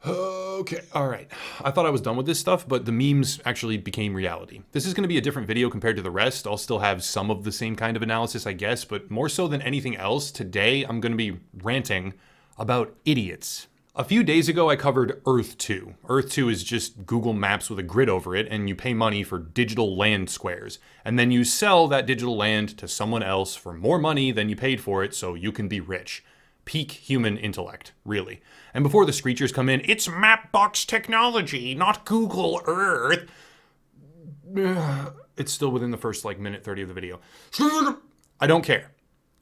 Okay, alright. I thought I was done with this stuff, but the memes actually became reality. This is going to be a different video compared to the rest. I'll still have some of the same kind of analysis, I guess, but more so than anything else, today I'm going to be ranting about idiots. A few days ago, I covered Earth 2. Earth 2 is just Google Maps with a grid over it, and you pay money for digital land squares. And then you sell that digital land to someone else for more money than you paid for it so you can be rich. Peak human intellect, really. And before the screechers come in, it's Mapbox technology, not Google Earth. It's still within the first minute 30 of the video. I don't care.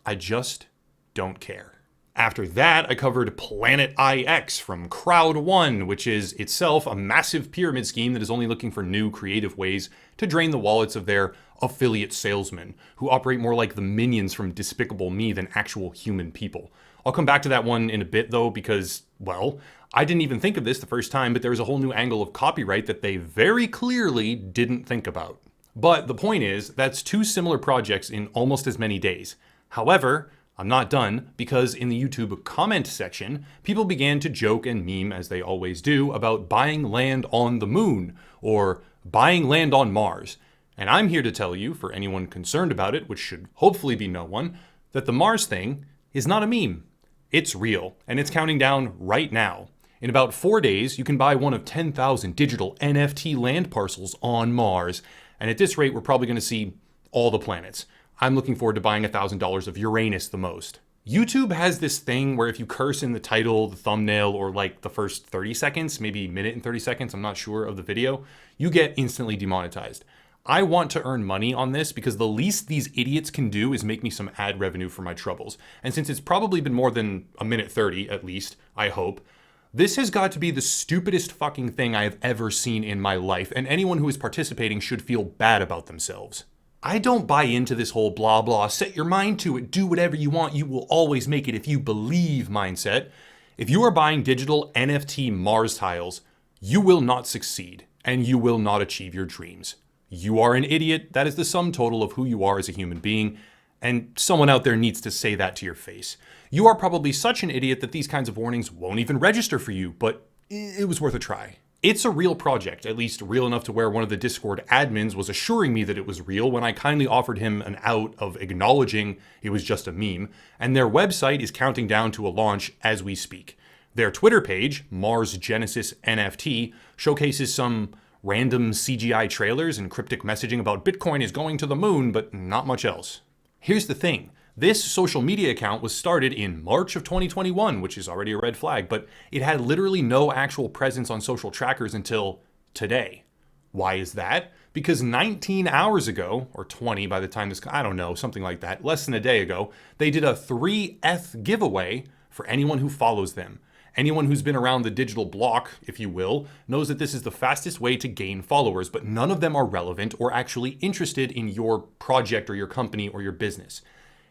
I just don't care. After that, I covered Planet IX from Crowd 1, which is itself a massive pyramid scheme that is only looking for new creative ways to drain the wallets of their affiliate salesmen, who operate more like the minions from Despicable Me than actual human people. I'll come back to that one in a bit though, because, well, I didn't even think of this the first time, but there was a whole new angle of copyright that they very clearly didn't think about. But the point is, that's two similar projects in almost as many days. However, I'm not done, because in the YouTube comment section, people began to joke and meme, as they always do, about buying land on the moon, or buying land on Mars. And I'm here to tell you, for anyone concerned about it, which should hopefully be no one, that the Mars thing is not a meme. It's real, and it's counting down right now. In about 4 days, you can buy one of 10,000 digital NFT land parcels on Mars, and at this rate, we're probably going to see all the planets. I'm looking forward to buying $1,000 of Uranus the most. YouTube has this thing where if you curse in the title, the thumbnail, or the first 30 seconds, maybe minute and 30 seconds, I'm not sure, of the video, you get instantly demonetized. I want to earn money on this because the least these idiots can do is make me some ad revenue for my troubles. And since it's probably been more than a minute 30, at least, I hope, this has got to be the stupidest fucking thing I have ever seen in my life, and anyone who is participating should feel bad about themselves. I don't buy into this whole blah blah, set your mind to it, do whatever you want, you will always make it if you believe mindset. If you are buying digital NFT Mars tiles, you will not succeed, and you will not achieve your dreams. You are an idiot. That is the sum total of who you are as a human being, and someone out there needs to say that to your face. You are probably such an idiot that these kinds of warnings won't even register for you, but it was worth a try. It's a real project, at least real enough to where one of the Discord admins was assuring me that it was real when I kindly offered him an out of acknowledging it was just a meme, and their website is counting down to a launch as we speak. Their Twitter page, Mars Genesis NFT, showcases some random CGI trailers and cryptic messaging about Bitcoin is going to the moon, but not much else. Here's the thing. This social media account was started in March of 2021, which is already a red flag, but it had literally no actual presence on social trackers until today. Why is that? Because 19 hours ago, or 20 by the time this, I don't know, something like that, less than a day ago, they did a 3ETH giveaway for anyone who follows them. Anyone who's been around the digital block, if you will, knows that this is the fastest way to gain followers, but none of them are relevant or actually interested in your project or your company or your business.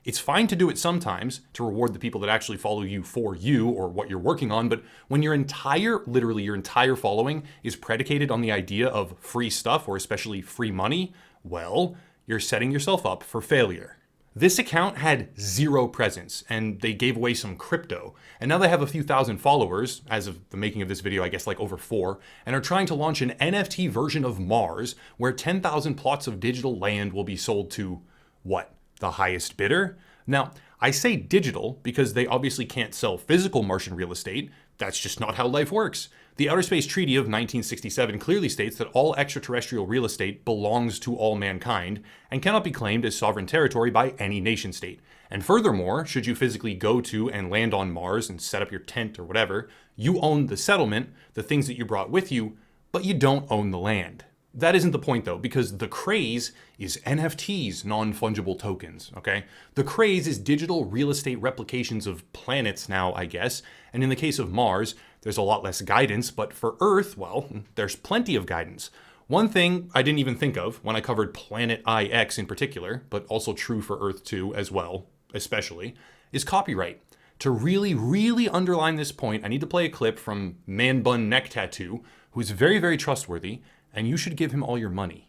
It's fine to do it sometimes to reward the people that actually follow you for you or what you're working on, but when literally your entire following is predicated on the idea of free stuff or especially free money, well, you're setting yourself up for failure. This account had zero presence, and they gave away some crypto. And now they have a few thousand followers, as of the making of this video, I guess over 4, and are trying to launch an NFT version of Mars, where 10,000 plots of digital land will be sold to, what, the highest bidder? Now, I say digital because they obviously can't sell physical Martian real estate. That's just not how life works. The Outer Space Treaty of 1967 clearly states that all extraterrestrial real estate belongs to all mankind and cannot be claimed as sovereign territory by any nation state. And furthermore, should you physically go to and land on Mars and set up your tent or whatever, you own the settlement, the things that you brought with you, but you don't own the land. That isn't the point though, because the craze is NFTs, non-fungible tokens, okay? The craze is digital real estate replications of planets now, I guess. And in the case of Mars, there's a lot less guidance, but for Earth, well, there's plenty of guidance. One thing I didn't even think of when I covered Planet IX in particular, but also true for Earth 2 as well, especially, is copyright. To really, really underline this point, I need to play a clip from Man Bun Neck Tattoo, who's very, very trustworthy, and you should give him all your money.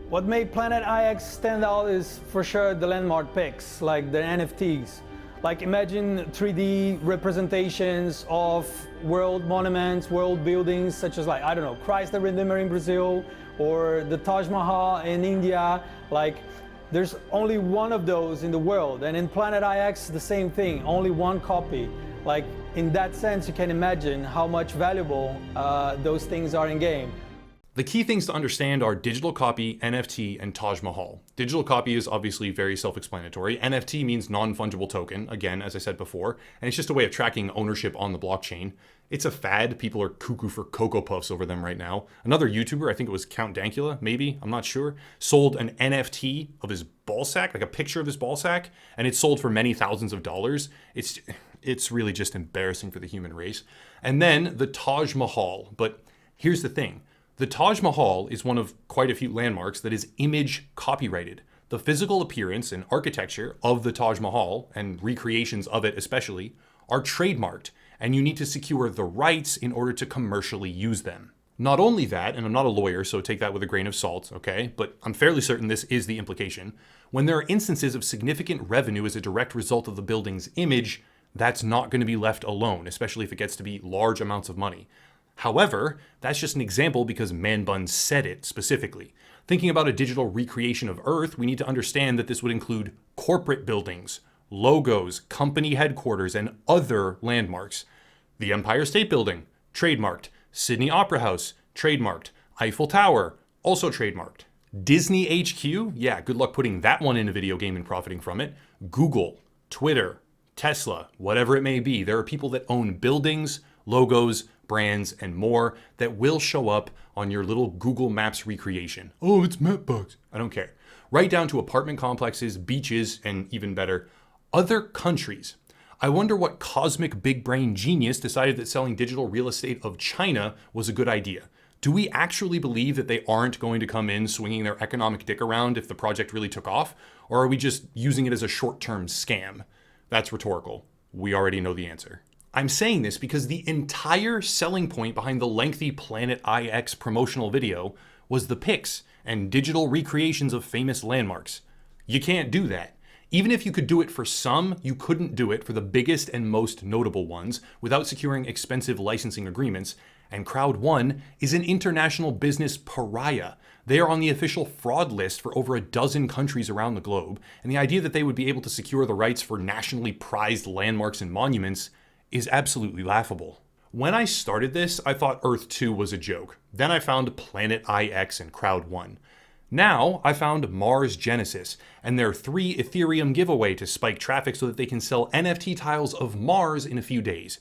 What made Planet IX stand out is for sure the landmark picks, like the NFTs. Like imagine 3D representations of world monuments, world buildings, such as like, I don't know, Christ the Redeemer in Brazil, or the Taj Mahal in India. Like there's only one of those in the world. And in Planet IX, the same thing, only one copy. Like in that sense, you can imagine how much valuable those things are in game. The key things to understand are digital copy, NFT, and Taj Mahal. Digital copy is obviously very self-explanatory. NFT means non-fungible token, again, as I said before, and it's just a way of tracking ownership on the blockchain. It's a fad. People are cuckoo for Cocoa Puffs over them right now. Another YouTuber, I think it was Count Dankula, maybe, I'm not sure, sold an NFT of his ball sack, like a picture of his ball sack, and it sold for many thousands of dollars. It's really just embarrassing for the human race. And then the Taj Mahal. But here's the thing. The Taj Mahal is one of quite a few landmarks that is image copyrighted. The physical appearance and architecture of the Taj Mahal, and recreations of it especially, are trademarked, and you need to secure the rights in order to commercially use them. Not only that, and I'm not a lawyer, so take that with a grain of salt, okay? But I'm fairly certain this is the implication. When there are instances of significant revenue as a direct result of the building's image, that's not going to be left alone, especially if it gets to be large amounts of money. However, that's just an example because Man Bun said it specifically. Thinking about a digital recreation of Earth, we need to understand that this would include corporate buildings, logos, company headquarters, and other landmarks. The Empire State Building, trademarked. Sydney Opera House, trademarked. Eiffel Tower, also trademarked. Disney HQ, yeah, good luck putting that one in a video game and profiting from it. Google, Twitter, Tesla, whatever it may be. There are people that own buildings, logos, brands, and more that will show up on your little Google Maps recreation. Oh, it's Mapbox. I don't care. Right down to apartment complexes, beaches, and even better, other countries. I wonder what cosmic big brain genius decided that selling digital real estate of China was a good idea. Do we actually believe that they aren't going to come in swinging their economic dick around if the project really took off? Or are we just using it as a short-term scam? That's rhetorical. We already know the answer. I'm saying this because the entire selling point behind the lengthy Planet IX promotional video was the pics and digital recreations of famous landmarks. You can't do that. Even if you could do it for some, you couldn't do it for the biggest and most notable ones without securing expensive licensing agreements. And Crowd One is an international business pariah. They are on the official fraud list for over a dozen countries around the globe, and the idea that they would be able to secure the rights for nationally prized landmarks and monuments is absolutely laughable. When I started this, I thought Earth 2 was a joke. Then I found Planet IX and Crowd 1. Now I found Mars Genesis and their 3 Ethereum giveaway to spike traffic so that they can sell NFT tiles of Mars in a few days.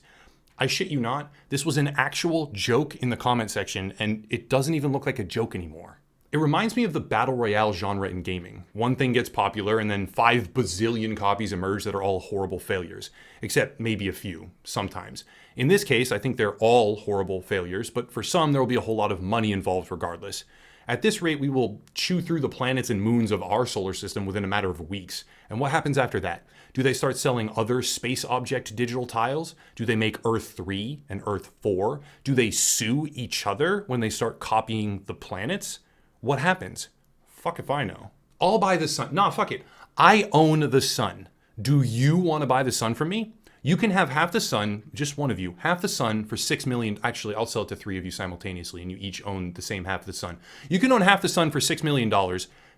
I shit you not, this was an actual joke in the comment section, and it doesn't even look like a joke anymore. It reminds me of the battle royale genre in gaming. One thing gets popular and then 5 bazillion copies emerge that are all horrible failures. Except maybe a few, sometimes. In this case, I think they're all horrible failures, but for some there will be a whole lot of money involved regardless. At this rate, we will chew through the planets and moons of our solar system within a matter of weeks. And what happens after that? Do they start selling other space object digital tiles? Do they make Earth 3 and Earth 4? Do they sue each other when they start copying the planets? What happens? Fuck if I know. I'll buy the sun. Nah, fuck it. I own the sun. Do you want to buy the sun from me? You can have half the sun, just one of you, half the sun for 6 million. Actually, I'll sell it to 3 of you simultaneously and you each own the same half of the sun. You can own half the sun for $6 million.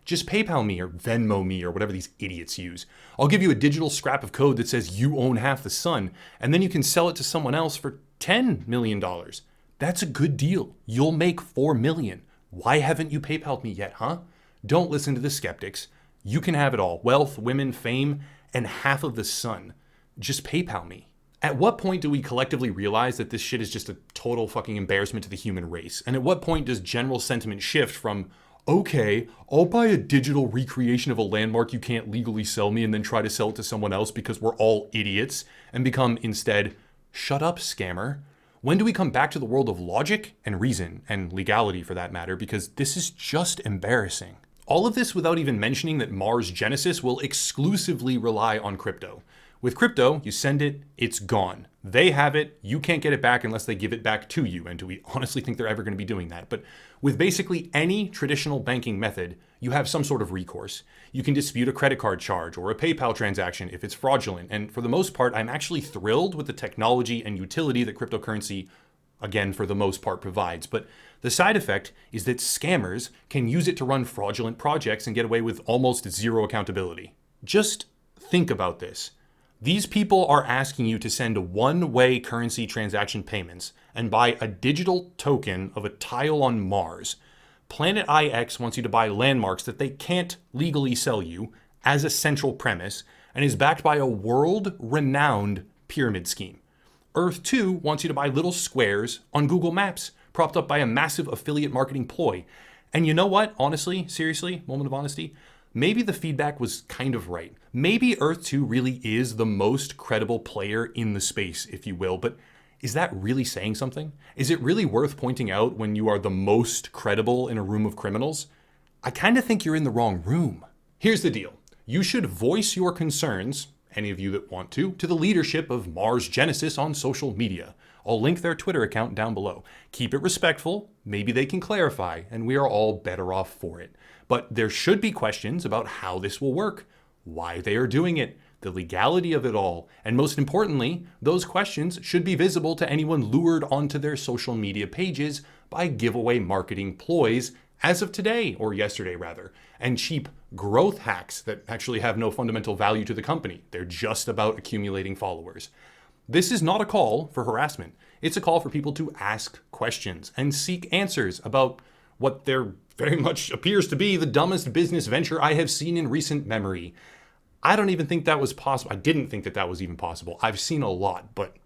Just PayPal me or Venmo me or whatever these idiots use. I'll give you a digital scrap of code that says you own half the sun, and then you can sell it to someone else for $10 million. That's a good deal. You'll make $4 million. Why haven't you PayPal'd me yet, huh? Don't listen to the skeptics. You can have it all. Wealth, women, fame, and half of the sun. Just PayPal me. At what point do we collectively realize that this shit is just a total fucking embarrassment to the human race? And at what point does general sentiment shift from, okay, I'll buy a digital recreation of a landmark you can't legally sell me and then try to sell it to someone else because we're all idiots, and become instead, shut up, scammer. When do we come back to the world of logic and reason, and legality for that matter, because this is just embarrassing. All of this without even mentioning that Mars Genesis will exclusively rely on crypto. With crypto, you send it, it's gone. They have it. You can't get it back unless they give it back to you. And do we honestly think they're ever going to be doing that? But with basically any traditional banking method, you have some sort of recourse. You can dispute a credit card charge or a PayPal transaction if it's fraudulent. And for the most part, I'm actually thrilled with the technology and utility that cryptocurrency, again, for the most part, provides. But the side effect is that scammers can use it to run fraudulent projects and get away with almost zero accountability. Just think about this. These people are asking you to send one-way currency transaction payments and buy a digital token of a tile on Mars. Planet IX wants you to buy landmarks that they can't legally sell you as a central premise and is backed by a world-renowned pyramid scheme. Earth 2 wants you to buy little squares on Google Maps, propped up by a massive affiliate marketing ploy. And you know what? Honestly, seriously, moment of honesty, maybe the feedback was kind of right. Maybe Earth 2 really is the most credible player in the space, if you will, but is that really saying something? Is it really worth pointing out when you are the most credible in a room of criminals? I kind of think you're in the wrong room. Here's the deal. You should voice your concerns, any of you that want to the leadership of Mars Genesis on social media. I'll link their Twitter account down below. Keep it respectful, maybe they can clarify, and we are all better off for it. But there should be questions about how this will work, why they are doing it, the legality of it all, and most importantly, those questions should be visible to anyone lured onto their social media pages by giveaway marketing ploys as of today, or yesterday rather, and cheap growth hacks that actually have no fundamental value to the company. They're just about accumulating followers. This is not a call for harassment. It's a call for people to ask questions and seek answers about what there very much appears to be the dumbest business venture I have seen in recent memory. I don't even think that was possible. I didn't think that that was even possible. I've seen a lot, but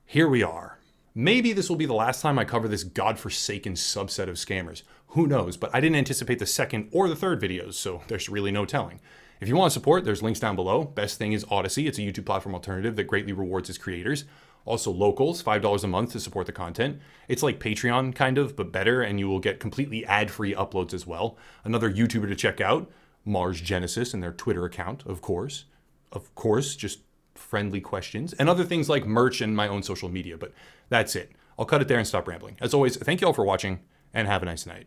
here we are. Maybe this will be the last time I cover this godforsaken subset of scammers. Who knows? But I didn't anticipate the second or the third videos, so there's really no telling. If you want to support, there's links down below. Best thing is Odyssey. It's a YouTube platform alternative that greatly rewards its creators. Also locals, $5 a month to support the content. It's like Patreon kind of, but better, and you will get completely ad-free uploads as well. Another YouTuber to check out, Mars Genesis and their Twitter account, of course. Of course, just friendly questions. And other things like merch and my own social media, but that's it. I'll cut it there and stop rambling. As always, thank you all for watching, and have a nice night.